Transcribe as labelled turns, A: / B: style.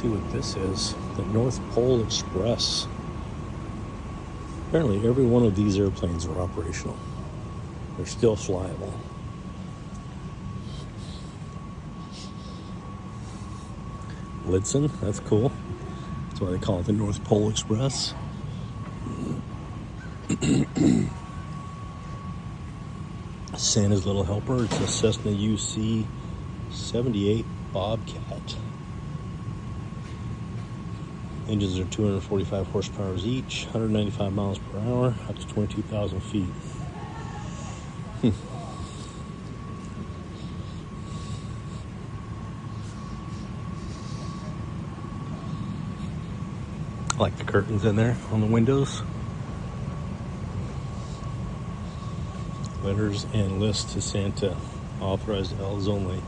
A: see what this is. The North Pole Express. Apparently every one of these airplanes are operational. They're still flyable. Blitzen, that's cool. That's why they call it the North Pole Express. Santa's Little Helper. It's a Cessna UC78 Bobcat. Engines are 245 horsepower each, 195 miles per hour, up to 22,000 feet. I like the curtains in there on the windows. Letters and lists to Santa. Authorized L's only.